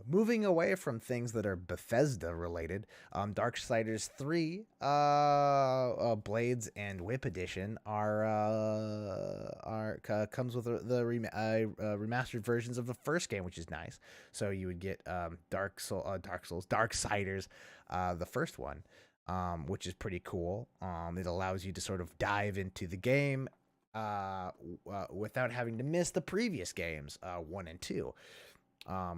Moving away from things that are Bethesda related, Darksiders 3, Blades and Whip Edition comes with remastered versions of the first game, which is nice. So you would get Darksiders, the first one, which is pretty cool. It allows you to sort of dive into the game without having to miss the previous games, 1 and 2,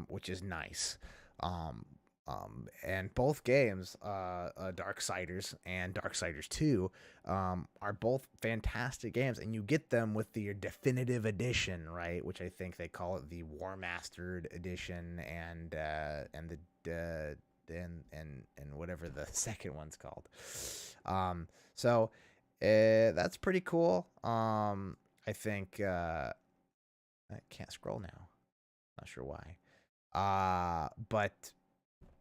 which is nice. And both games, Darksiders and Darksiders 2, are both fantastic games, and you get them with the definitive edition, right? Which I think they call it the War Mastered edition, and the and whatever the second one's called. So that's pretty cool. I think I can't scroll now. Not sure why. But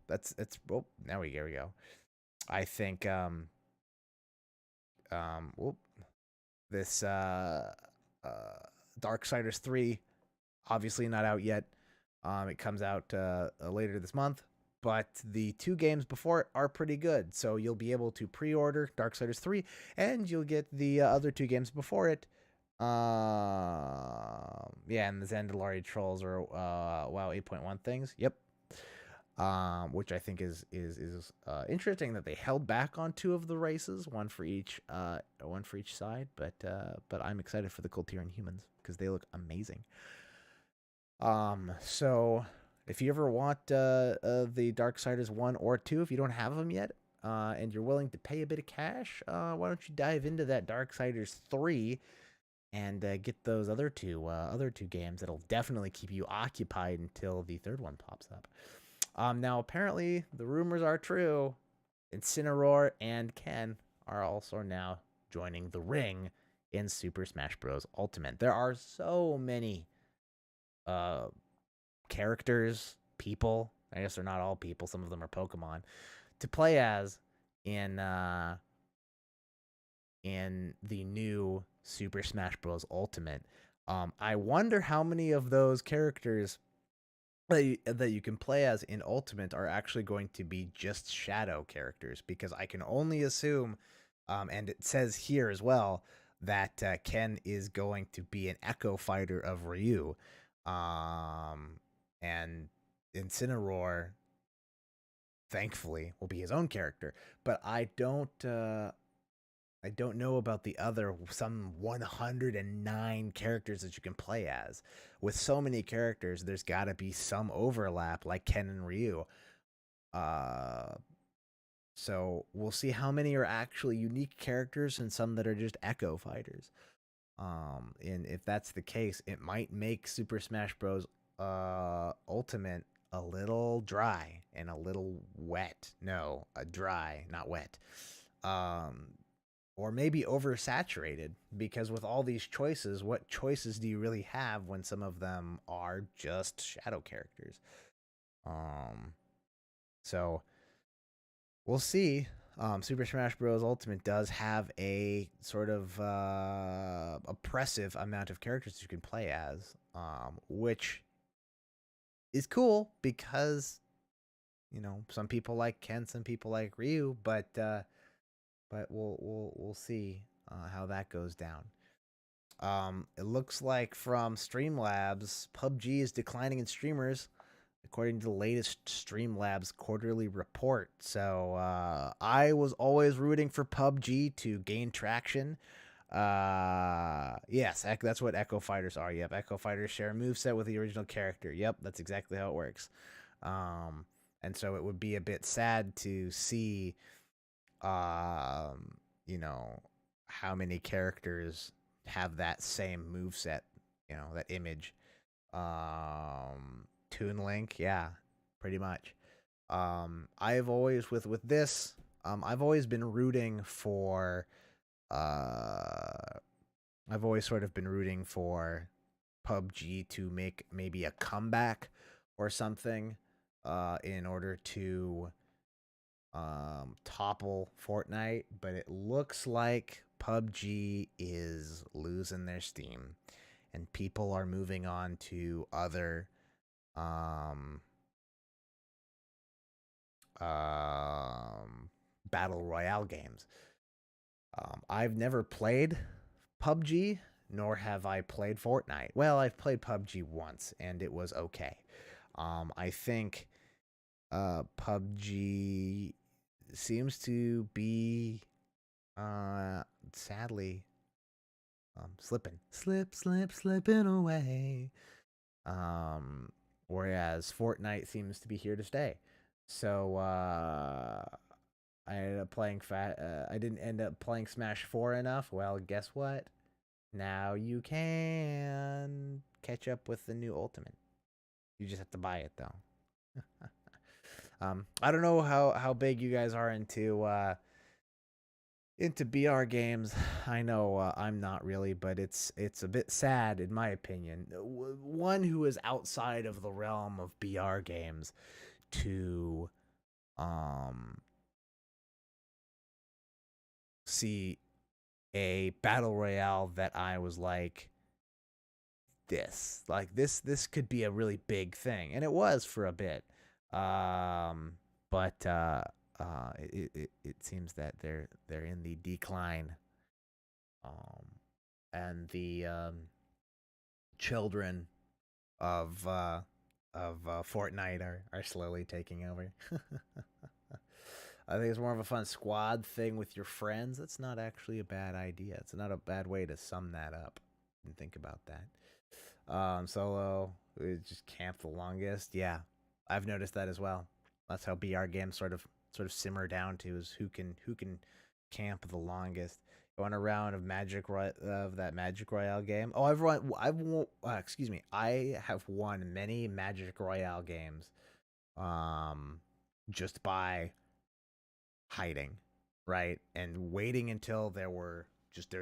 that's oh, now we here we go. I think whoop, this uh Darksiders 3 obviously not out yet. It comes out later this month, but the two games before it are pretty good. So you'll be able to pre-order Darksiders 3 and you'll get the other two games before it. Yeah, and the Zandalari trolls are WoW 8.1 things. Yep. Which I think is interesting that they held back on two of the races, one for each side. But I'm excited for the Kultiran humans because they look amazing. So if you ever want the Darksiders 1 or 2, if you don't have them yet, and you're willing to pay a bit of cash, why don't you dive into that Darksiders 3 and get those other two games that'll definitely keep you occupied until the third one pops up. Now apparently the rumors are true. Incineroar and Ken are also now joining the ring in Super Smash Bros. Ultimate. There are so many uh characters, people. I guess they're not all people. Some of them are Pokemon to play as in the new Super Smash Bros. Ultimate. I wonder how many of those characters that you can play as in Ultimate are actually going to be just shadow characters, because I can only assume, and it says here as well, that Ken is going to be an Echo Fighter of Ryu, and Incineroar, thankfully, will be his own character. But I don't know about the other some 109 characters that you can play as. With so many characters, there's got to be some overlap, like Ken and Ryu. Uh, so we'll see how many are actually unique characters and some that are just Echo Fighters. And if that's the case, it might make Super Smash Bros. Ultimate a little dry and a little wet. No, a dry, not wet. Um, or maybe oversaturated, because with all these choices, what choices do you really have when some of them are just shadow characters? Um, so we'll see. Super Smash Bros. Ultimate does have a sort of oppressive amount of characters you can play as, which is cool because some people like Ken, some people like Ryu, but we'll see how that goes down. It looks like from Streamlabs, PUBG is declining in streamers, according to the latest Streamlabs quarterly report. So I was always rooting for PUBG to gain traction. Yes, that's what Echo Fighters are. Yep, Echo Fighters share a moveset with the original character. Yep, that's exactly how it works. And so it would be a bit sad to see, um, you know, how many characters have that same move set, that image. Toon Link, yeah, pretty much. I've always with this, I've always been rooting for, uh, I've always sort of been rooting for PUBG to make maybe a comeback or something, in order to topple Fortnite, but it looks like PUBG is losing their steam and people are moving on to other um battle royale games. I've never played PUBG, nor have I played Fortnite. Well, I've played PUBG once, and it was okay. I think PUBG seems to be sadly slipping away. Um, Whereas Fortnite seems to be here to stay. So I ended up playing I didn't end up playing Smash 4 enough. Well, guess what? Now you can catch up with the new Ultimate. You just have to buy it though. I don't know how big you guys are into BR games. I know I'm not really, but it's a bit sad in my opinion. One who is outside of the realm of BR games to um see a battle royale that I was like this could be a really big thing, and it was for a bit. But it seems that they're in the decline. Um, and the children of Fortnite are slowly taking over. I think it's more of a fun squad thing with your friends. That's not actually a bad idea. It's not a bad way to sum that up and think about that. Solo, we just camp the longest. Yeah, I've noticed that as well. That's how BR games sort of simmer down to, is who can camp the longest. Going a round of that Magic Royale game. Oh, excuse me. I have won many Magic Royale games, um, just by hiding, right, and waiting until there's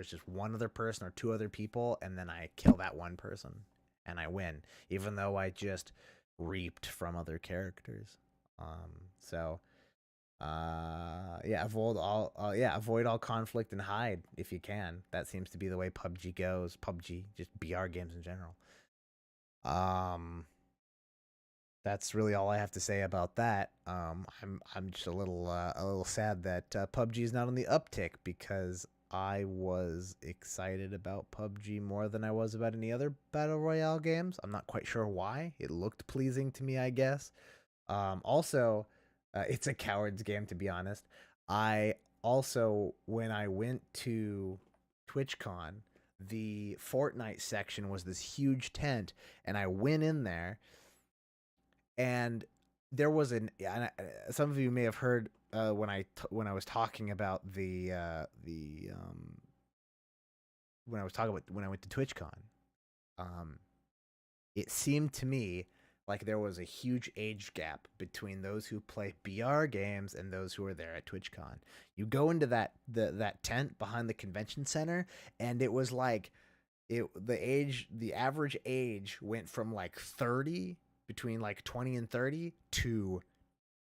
just one other person or two other people, and then I kill that one person and I win, even though I just reaped from other characters. So yeah, avoid all conflict and hide if you can. That seems to be the way PUBG goes. PUBG, just BR games in general. Um, that's really all I have to say about that. I'm just a little sad that PUBG is not on the uptick, because I was excited about PUBG more than I was about any other battle royale games. I'm not quite sure why. It looked pleasing to me, I guess. Also, it's a coward's game, to be honest. I also, when I went to TwitchCon, the Fortnite section was this huge tent, and I went in there, and there was some of you may have heard when I was talking about when I went to TwitchCon. Um, it seemed to me like there was a huge age gap between those who play BR games and those who are there at TwitchCon. You go into that tent behind the convention center, and it was like the average age went from like 30, between like 20 and 30, to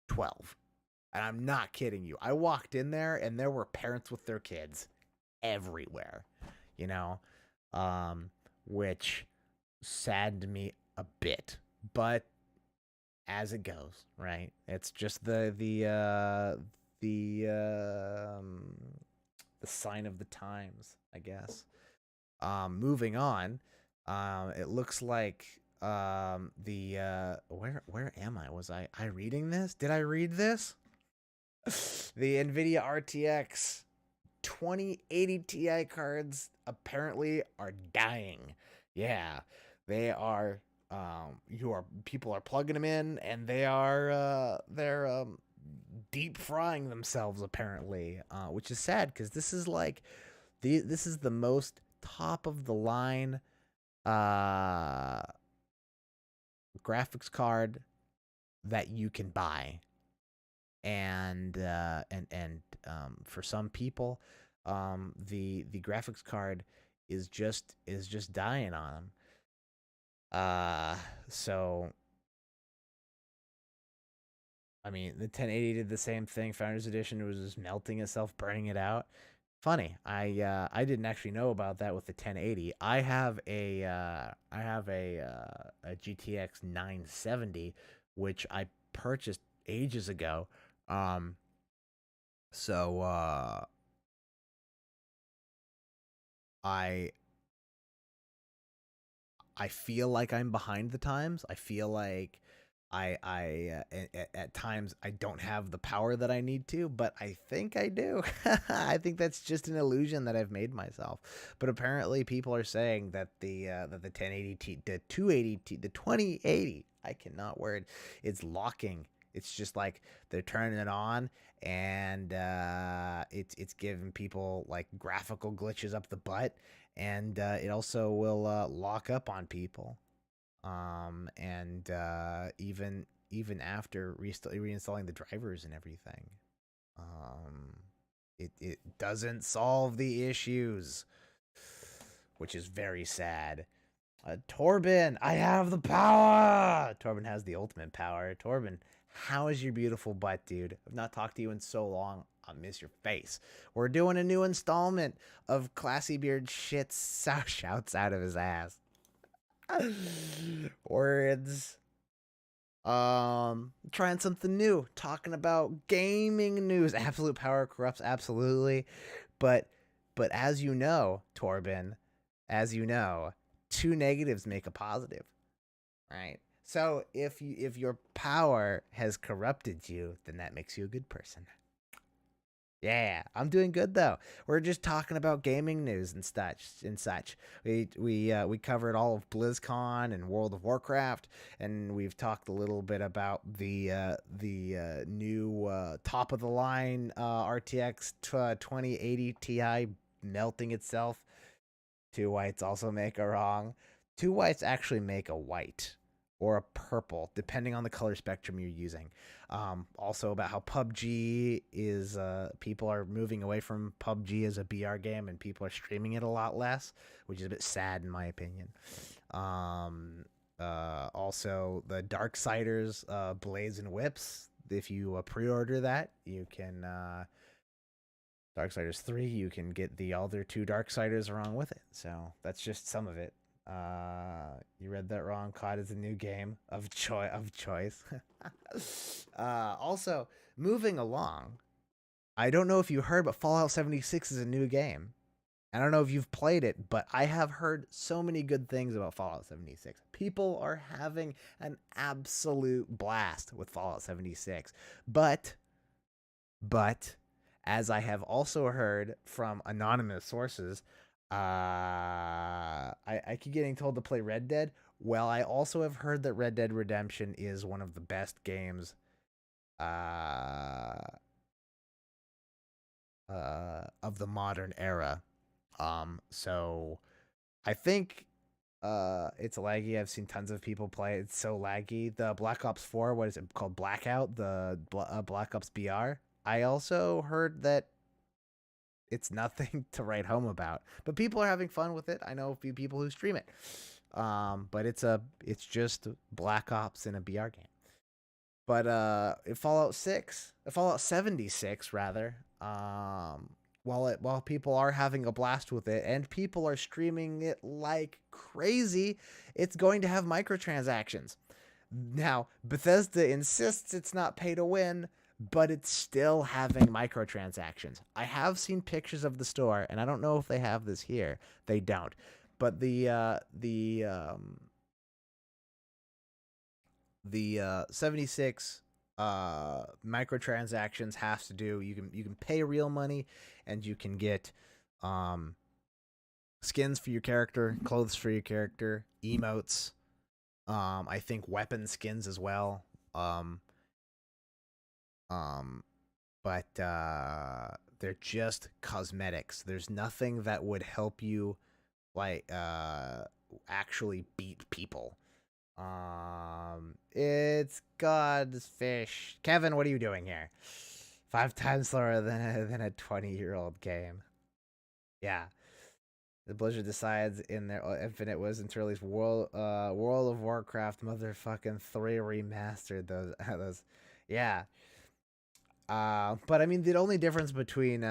12. And I'm not kidding you. I walked in there and there were parents with their kids everywhere, you know, which saddened me a bit, but as it goes, right? It's just the the sign of the times, I guess. Moving on. It looks like the where am I? Was I reading this? Did I read this? The Nvidia RTX 2080 Ti cards apparently are dying. Yeah, they are. People are plugging them in, and they're deep frying themselves apparently, which is sad, because this is the most top of the line uh graphics card that you can buy, and for some people, the graphics card is just dying on them. So I mean, the 1080 did the same thing. Founders Edition was just melting itself, burning it out. Funny, I didn't actually know about that with the 1080. I have a GTX 970, which I purchased ages ago, Um, so I I feel like I'm behind the times. I feel like at times I don't have the power that I need to, but I think I do. I think that's just an illusion that I've made myself. But apparently, people are saying that the 1080 T, the 280 T, the 2080, I cannot word, it's locking. It's just like they're turning it on, and it's giving people like graphical glitches up the butt, and it also will lock up on people. And even after reinstalling the drivers and everything, um, it doesn't solve the issues, which is very sad. Torben, I have the power. Torben has the ultimate power. Torben, how is your beautiful butt, dude? I've not talked to you in so long. I miss your face. We're doing a new installment of Classy Beard shits shouts out of his ass. Words. Trying something new. Talking about gaming news. Absolute Power corrupts absolutely, but as you know, Torben, as you know, two negatives make a positive, right? So if your power has corrupted you, then that makes you a good person. Yeah, I'm doing good though. We're just talking about gaming news and such. We covered all of BlizzCon and World of Warcraft, and we've talked a little bit about the new top of the line RTX 2080 Ti melting itself. Two whites also make a wrong. Two whites actually make a white or a purple, depending on the color spectrum you're using. Also about how PUBG is people are moving away from PUBG as a BR game, and people are streaming it a lot less, which is a bit sad in my opinion. Also the Darksiders Blades and Whips. If you pre-order that, you can Darksiders 3, you can get the other two Darksiders along with it. So that's just some of it. You read that wrong. COD is a new game of choice. Also, moving along, I don't know if you heard, but Fallout 76 is a new game. I don't know if you've played it, but I have heard so many good things about Fallout 76. People are having an absolute blast with Fallout 76. But as I have also heard from anonymous sources, I keep getting told to play Red Dead. Well, I also have heard that Red Dead Redemption is one of the best games uh, of the modern era. So I think it's laggy. I've seen tons of people play it. It's so laggy. The Black Ops 4, what is it called? Blackout, the Black Ops BR. I also heard that it's nothing to write home about, but people are having fun with it. I know a few people who stream it. But it's just Black Ops in a BR game. But Fallout 76 rather, while people are having a blast with it and people are streaming it like crazy, it's going to have microtransactions. Now, Bethesda insists it's not pay to win, but it's still having microtransactions. I have seen pictures of the store, and I don't know if they have this here. They don't. But the 76 microtransactions has to do, you can pay real money, and you can get um skins for your character, clothes for your character, emotes, I think weapon skins as well. Um but they're just cosmetics. There's nothing that would help you like actually beat people. It's God's fish. Kevin, what are you doing here? 5 times slower than a 20-year-old game. Yeah. The Blizzard decides in their Infinite Wisdom to release World of Warcraft motherfucking 3 remastered those. Yeah. But I mean, the only difference between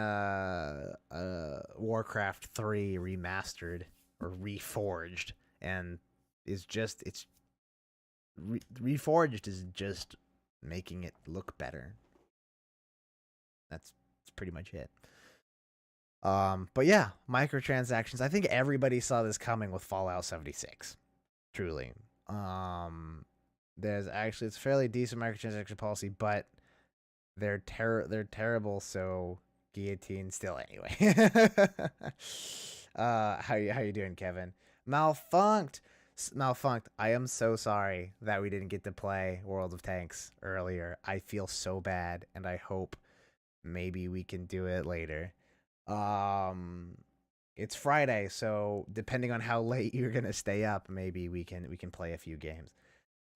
Warcraft 3 remastered or reforged and is just it's reforged is just making it look better. That's pretty much it. But yeah, microtransactions. I think everybody saw this coming with Fallout 76. Truly. There's actually it's a fairly decent microtransaction policy, but they're terrible. So guillotine still anyway. How you doing, Kevin? Malfunked. I am so sorry that we didn't get to play World of Tanks earlier. I feel so bad, and I hope maybe we can do it later. It's Friday, so depending on how late you're gonna stay up, maybe we can play a few games.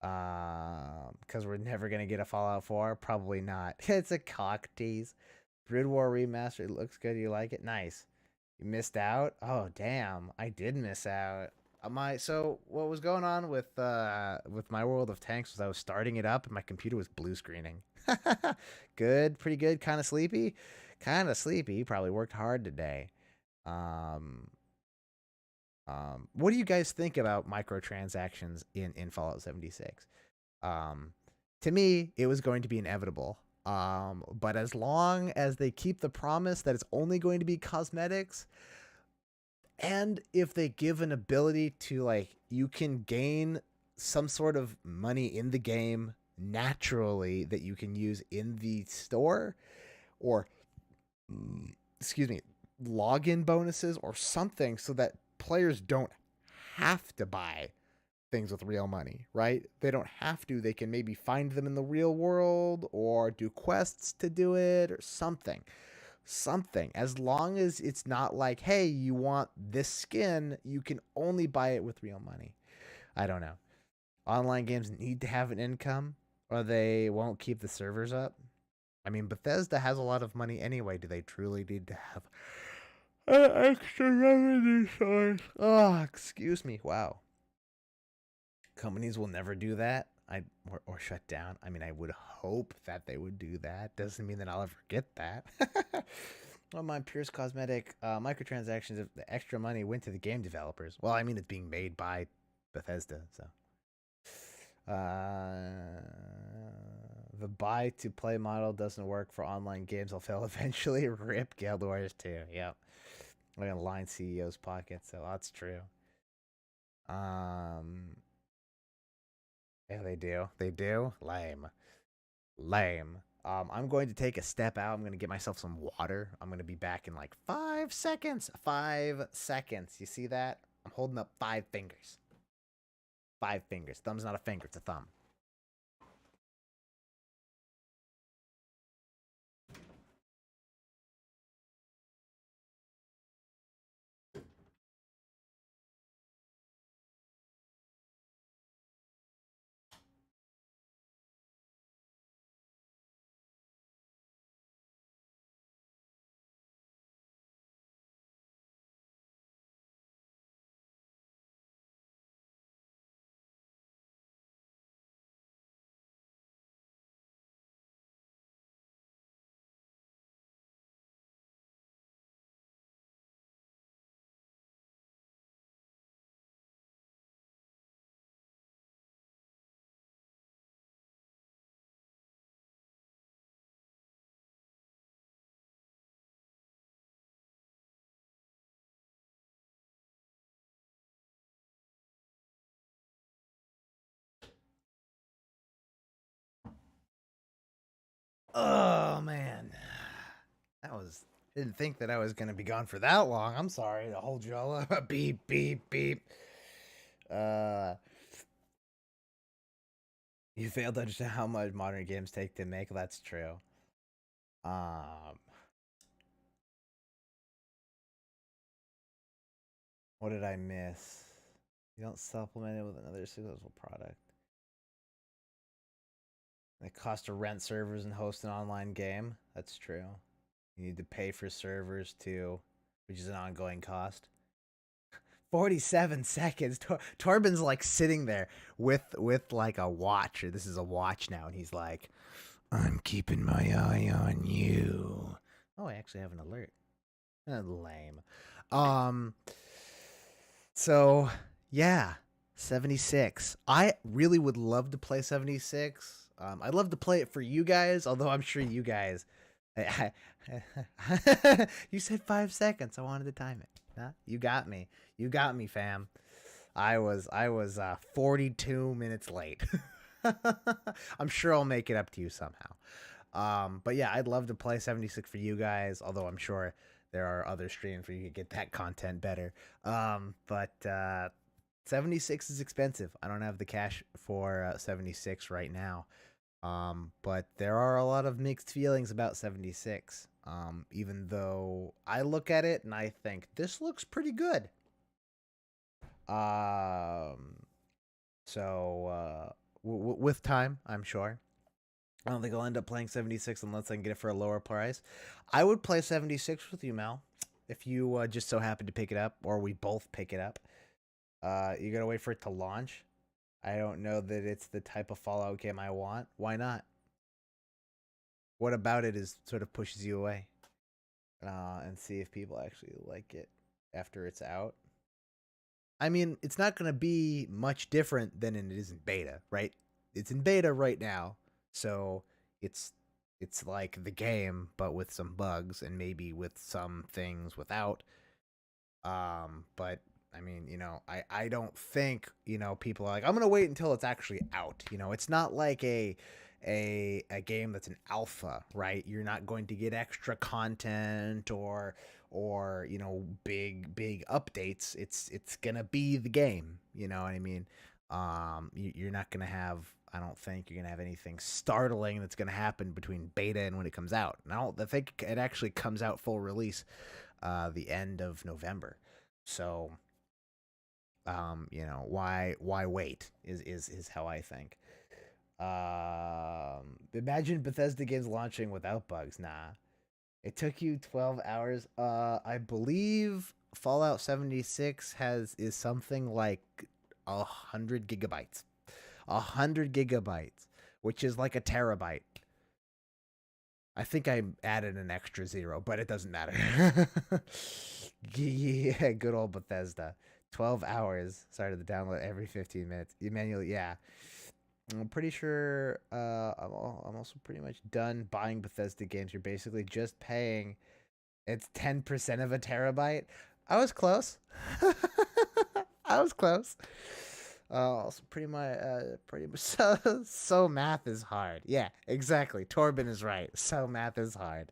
Because we're never gonna get a Fallout 4. Probably not. It's a cock tease. Grid War Remastered. It looks good. You like it? Nice. You missed out? Oh damn, I did miss out. So what was going on with my World of Tanks was I was starting it up and my computer was blue screening. Good, pretty good. Kind of sleepy. Probably worked hard today. What do you guys think about microtransactions in Fallout 76? To me, it was going to be inevitable. But as long as they keep the promise that it's only going to be cosmetics, and if they give an ability to, like, you can gain some sort of money in the game naturally that you can use in the store, or excuse me, login bonuses or something, so that players don't have to buy things with real money, right? They don't have to. They can maybe find them in the real world or do quests to do it or something. As long as it's not like, hey, you want this skin, you can only buy it with real money. I don't know. Online games need to have an income or they won't keep the servers up. I mean, Bethesda has a lot of money anyway. Do they truly need to have an extra revenue source? Oh, excuse me. Wow. Companies will never do that. Or shut down. I mean, I would hope that they would do that. Doesn't mean that I'll ever get that. Well, my Pierce Cosmetic microtransactions, if the extra money went to the game developers. Well, I mean, it's being made by Bethesda, so. The buy to play model doesn't work for online games. I'll fail eventually. Rip Guild Wars 2. Yep. I'm gonna line CEO's pocket, so that's true. Yeah, they do. Lame. I'm going to take a step out. I'm going to get myself some water. I'm going to be back in like 5 seconds. 5 seconds. You see that? I'm holding up 5 fingers. 5 fingers. Thumb's not a finger, it's a thumb. Oh, man. Didn't think that I was going to be gone for that long. I'm sorry to hold you all up. Beep, beep, beep. You failed to understand how much modern games take to make. That's true. What did I miss? You don't supplement it with another successful product. It costs to rent servers and host an online game. That's true. You need to pay for servers too, which is an ongoing cost. 47 seconds. Torben's like sitting there with like a watch. Or this is a watch now, and he's like, "I'm keeping my eye on you." Oh, I actually have an alert. Lame. So yeah, 76. I really would love to play 76. I'd love to play it for you guys, although I'm sure you guys You said 5 seconds. I wanted to time it. Huh? You got me. You got me, fam. I was 42 minutes late. I'm sure I'll make it up to you somehow. But yeah, I'd love to play 76 for you guys, although I'm sure there are other streams where you can get that content better. But 76 is expensive. I don't have the cash for 76 right now. But there are a lot of mixed feelings about 76. Even though I look at it and I think this looks pretty good. Um, with time, I'm sure. I don't think I'll end up playing 76 unless I can get it for a lower price. I would play 76 with you, Mel, if you just so happen to pick it up, or we both pick it up. You gotta wait for it to launch. I don't know that it's the type of Fallout game I want. Why not? What about it is sort of pushes you away? And see if people actually like it after it's out. I mean, it's not going to be much different than it is in beta, right? It's in beta right now, so it's like the game, but with some bugs and maybe with some things without. But I mean, I don't think people are like, I'm gonna wait until it's actually out. It's not like a game that's an alpha, right? You're not going to get extra content or big updates. It's gonna be the game. You know what I mean? You're not gonna have. I don't think you're gonna have anything startling that's gonna happen between beta and when it comes out. I think it actually comes out full release the end of November. So why wait is how I think. Imagine Bethesda games launching without bugs. Nah. It took you 12 hours. I believe Fallout 76 is something like 100 gigabytes. 100 gigabytes, which is like a terabyte. I think I added an extra zero, but it doesn't matter. Yeah, good old Bethesda. 12 hours started the download every 15 minutes. Emmanuel, yeah. I'm pretty sure I'm also pretty much done buying Bethesda games. You're basically just paying. It's 10% of a terabyte. I was close. I was close. Also pretty much so math is hard. Yeah, exactly. Torben is right. So math is hard.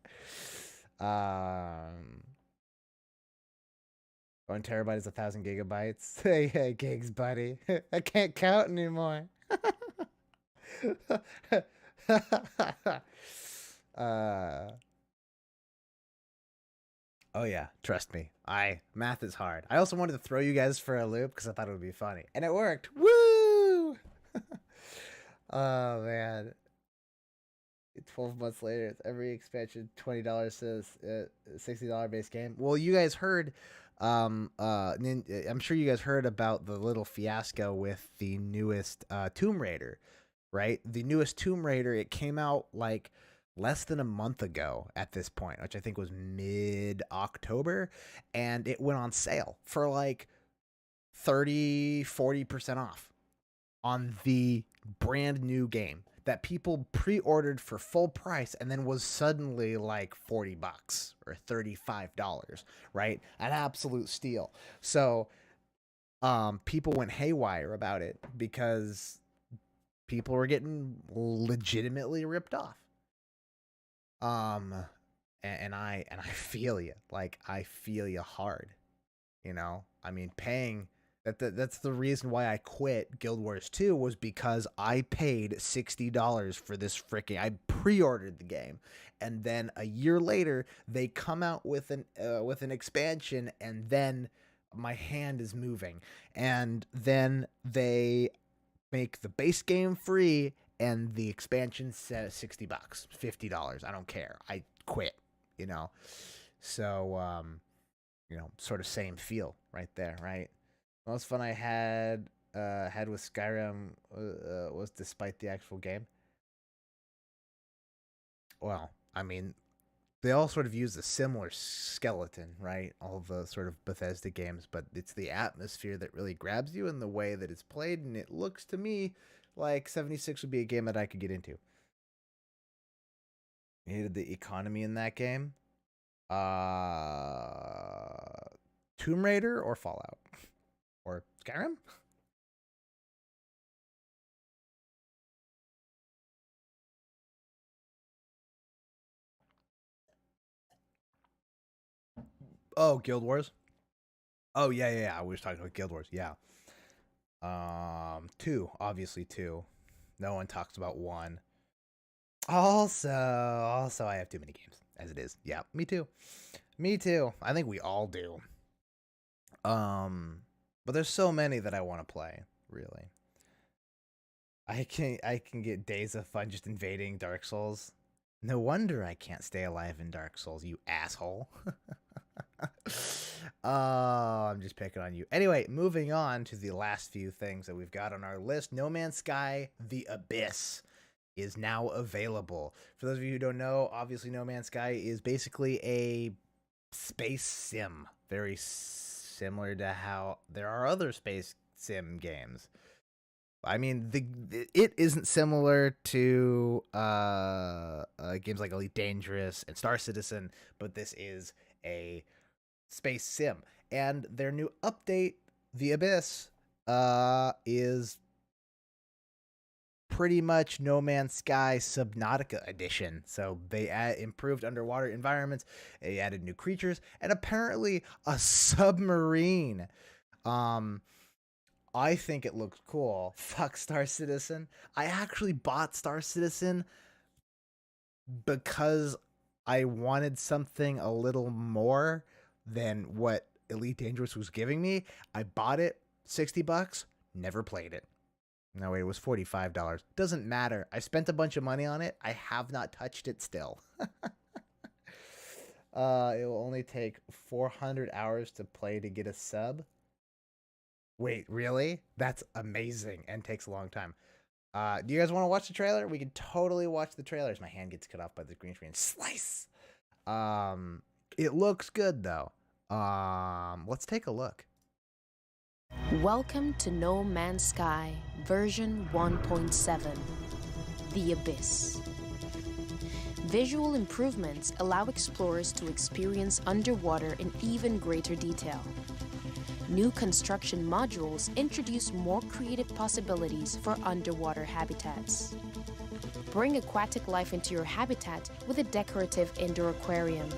1 terabyte is 1,000 gigabytes. Hey, gigs, buddy. I can't count anymore. uh oh yeah, trust me. Math is hard. I also wanted to throw you guys for a loop because I thought it would be funny. And it worked. Woo! Oh man. 12 months later, it's every expansion $20 says $60 base game. Well, you guys heard I'm sure you guys heard about the little fiasco with the newest Tomb Raider, right? The newest Tomb Raider, it came out like less than a month ago at this point, which I think was mid-October, and it went on sale for like 30-40% off on the brand new game that people pre-ordered for full price and then was suddenly like $40 or $35, right? An absolute steal. So people went haywire about it because people were getting legitimately ripped off. Um and I feel you. Like I feel you hard. I mean, paying that's the reason why I quit Guild Wars 2 was because I paid $60 for this freaking. I pre-ordered the game, and then a year later they come out with an expansion, and then my hand is moving, and then they make the base game free, and the expansion set at $60, $50. I don't care. I quit. You know, so sort of same feel right there, right? The most fun I had with Skyrim was despite the actual game. Well, I mean, they all sort of use a similar skeleton, right? All the sort of Bethesda games, but it's the atmosphere that really grabs you and the way that it's played, and it looks to me like 76 would be a game that I could get into. Hated the economy in that game. Tomb Raider or Fallout or Skyrim. Oh, Guild Wars. Oh yeah. We was talking about Guild Wars. Yeah. 2, obviously 2. No one talks about 1. Also, I have too many games as it is. Yeah, me too. I think we all do. But there's so many that I want to play. Really, I can get days of fun just invading Dark Souls. No wonder I can't stay alive in Dark Souls, you asshole. Oh, I'm just picking on you. Anyway, moving on to the last few things that we've got on our list. No Man's Sky: The Abyss is now available. For those of you who don't know, obviously No Man's Sky is basically a space sim. Very similar to how there are other space sim games. I mean, it isn't similar to games like Elite Dangerous and Star Citizen, but this is a space sim. And their new update, The Abyss, is pretty much No Man's Sky Subnautica edition. So they improved underwater environments, they added new creatures, and apparently a submarine. I think it looks cool. Fuck Star Citizen. I actually bought Star Citizen because I wanted something a little more than what Elite Dangerous was giving me. I bought it, $60, never played it. No, wait, it was $45. Doesn't matter. I spent a bunch of money on it. I have not touched it still. It will only take 400 hours to play to get a sub. Wait, really? That's amazing and takes a long time. Do you guys want to watch the trailer? We can totally watch the trailers. My hand gets cut off by the green screen. Slice! It looks good, though. Let's take a look. Welcome to No Man's Sky, version 1.7, The Abyss. Visual improvements allow explorers to experience underwater in even greater detail. New construction modules introduce more creative possibilities for underwater habitats. Bring aquatic life into your habitat with a decorative indoor aquarium.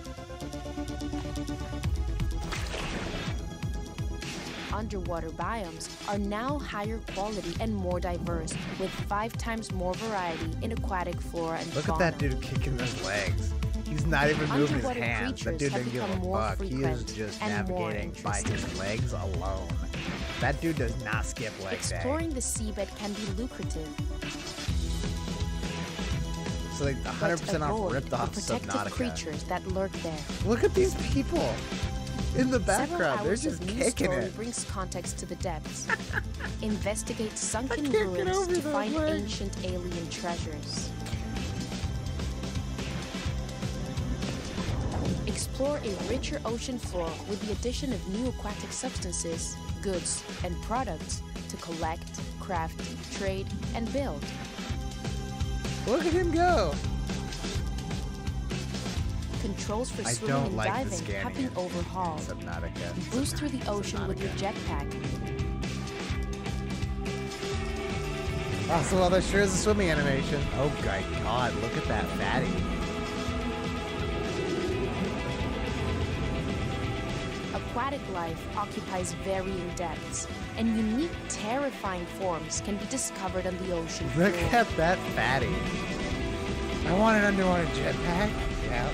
Underwater biomes are now higher quality and more diverse, with 5 times more variety in aquatic flora and fauna. Look at that dude kicking his legs. He's not even moving his hands. That dude didn't give a fuck. He is just navigating by his legs alone. That dude does not skip leg day. Exploring the seabed can be lucrative. So like 100% off ripped off Subnautica. Creatures that lurk there. Look at these people in the background. They're just kicking it. Brings context to the depths. Investigate sunken ruins to find ancient alien treasures. Explore a richer ocean floor with the addition of new aquatic substances, goods, and products to collect, craft, trade, and build. Look at him go! Controls for swimming and diving have been overhauled. Subnautica. Boost through the ocean with your jetpack. Oh, well, that sure is a swimming animation. Oh my god, look at that fatty. Aquatic life occupies varying depths, and unique, terrifying forms can be discovered on the ocean floor. Look at that fatty. I want an underwater jetpack. Yeah.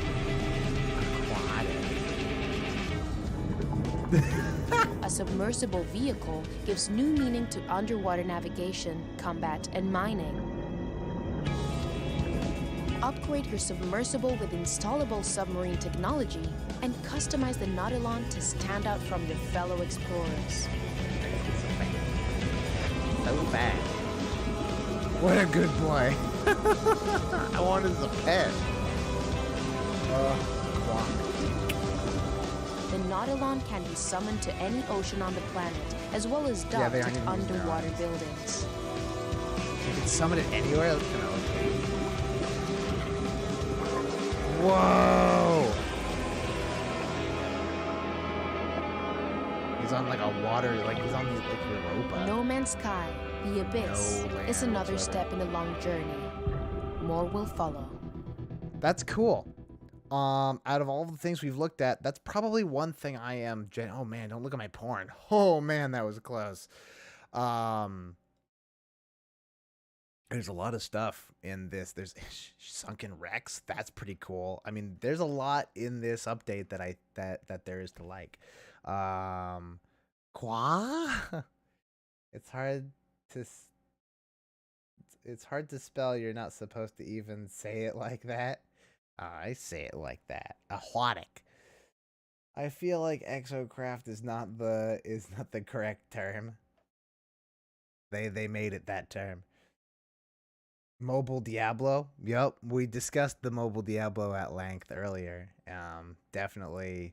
Aquatic. A submersible vehicle gives new meaning to underwater navigation, combat, and mining. Upgrade your submersible with installable submarine technology and customize the Nautilon to stand out from your fellow explorers. So bad. What a good boy. I want him as a pet. The Nautilon can be summoned to any ocean on the planet, as well as docked at underwater buildings. You can summon it anywhere? That's kind of okay. Whoa! He's on like a water, like he's on like Europa. No Man's Sky, The Abyss, No land is another whatsoever. step in a long journey. More will follow. That's cool. Out of all the things we've looked at, that's probably one thing I am. Oh man, don't look at my porn. Oh man, that was close. Um, there's a lot of stuff in this. There's Sunken Rex. That's pretty cool. I mean, there's a lot in this update that there is to like. Qua. It's hard to it's hard to spell. You're not supposed to even say it like that. I say it like that. Aquatic. I feel like exocraft is not the correct term. They made it that term. Mobile Diablo. Yep, we discussed the Mobile Diablo at length earlier. Definitely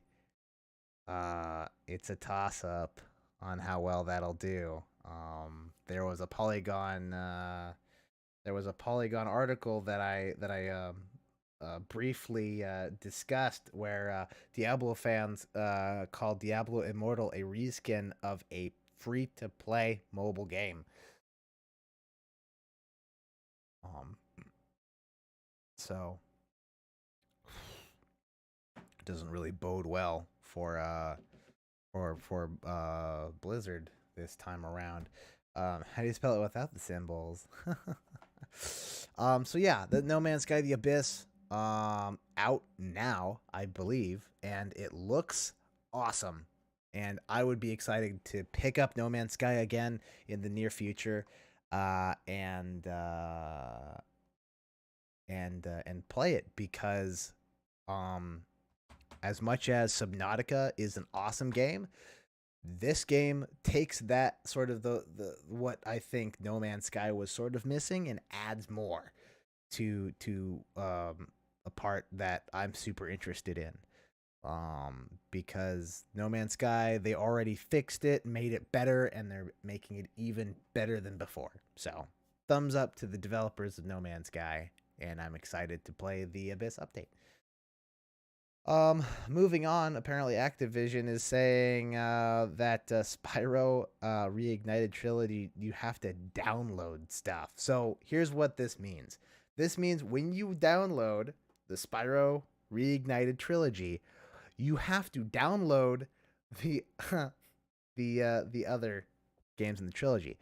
it's a toss up on how well that'll do. There was a Polygon article that I briefly discussed where Diablo fans called Diablo Immortal a reskin of a free-to-play mobile game. So it doesn't really bode well for Blizzard this time around. How do you spell it without the symbols? So yeah, the No Man's Sky: The Abyss out now, I believe, and it looks awesome. And I would be excited to pick up No Man's Sky again in the near future, and play it because, as much as Subnautica is an awesome game, this game takes that sort of the what I think No Man's Sky was sort of missing and adds more to a part that I'm super interested in. Because No Man's Sky, they already fixed it, made it better, and they're making it even better than before. So, thumbs up to the developers of No Man's Sky, and I'm excited to play the Abyss update. Moving on, apparently Activision is saying that Spyro Reignited Trilogy, you have to download stuff. So here's what this means. This means when you download the Spyro Reignited Trilogy, you have to download the the other games in the trilogy.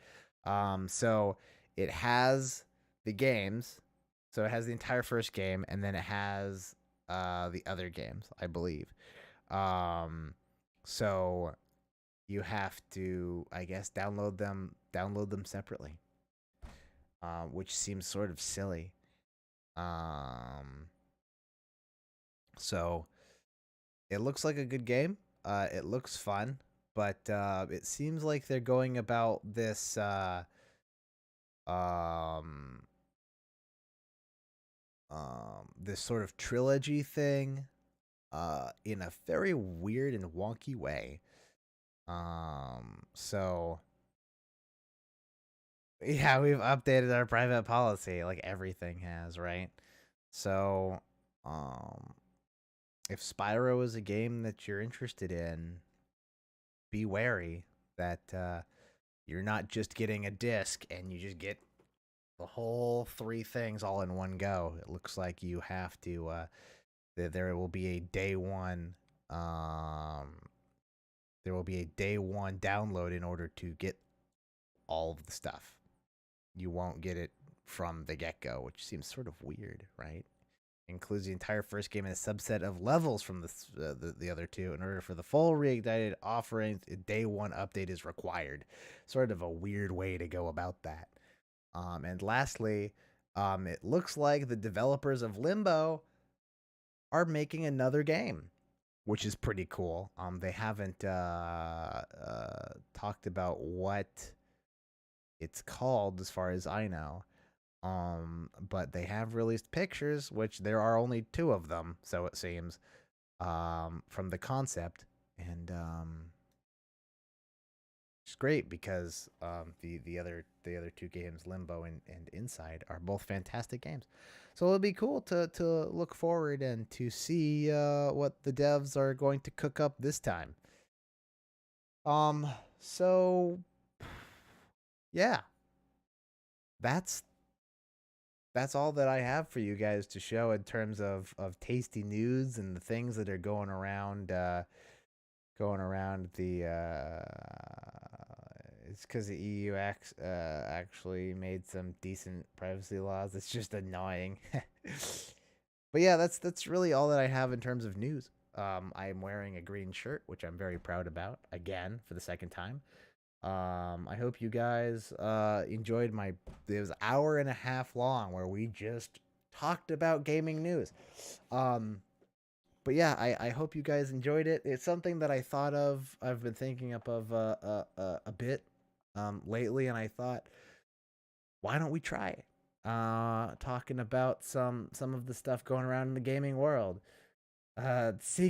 So it has the games, so it has the entire first game, and then it has the other games, I believe. So you have to, I guess, download them separately, which seems sort of silly. So it looks like a good game. It looks fun, but it seems like they're going about this this sort of trilogy thing in a very weird and wonky way. So yeah, we've updated our private policy like everything has, right? So if Spyro is a game that you're interested in, be wary that you're not just getting a disc and you just get the whole three things all in one go. It looks like you have to there will be a day one download in order to get all of the stuff. You won't get it from the get-go, which seems sort of weird, right? Includes the entire first game and a subset of levels from the other two. In order for the full Reignited offering, a day one update is required. Sort of a weird way to go about that. And lastly, it looks like the developers of Limbo are making another game, which is pretty cool. They haven't talked about what it's called as far as I know. But they have released pictures, which there are only 2 of them, so it seems, from the concept, and it's great because the other 2 games, Limbo and Inside, are both fantastic games. So it'll be cool to look forward and to see what the devs are going to cook up this time. So yeah, that's that's all that I have for you guys to show in terms of tasty news and the things that are going around the it's because the EU actually made some decent privacy laws. It's just annoying. But yeah, that's really all that I have in terms of news. I'm wearing a green shirt, which I'm very proud about, again for the second time. I hope you guys enjoyed my. It was an hour and a half long where we just talked about gaming news. Um, but yeah, I hope you guys enjoyed it. It's something that I thought of. I've been thinking up of a bit lately, and I thought, why don't we try it? Talking about some of the stuff going around in the gaming world. See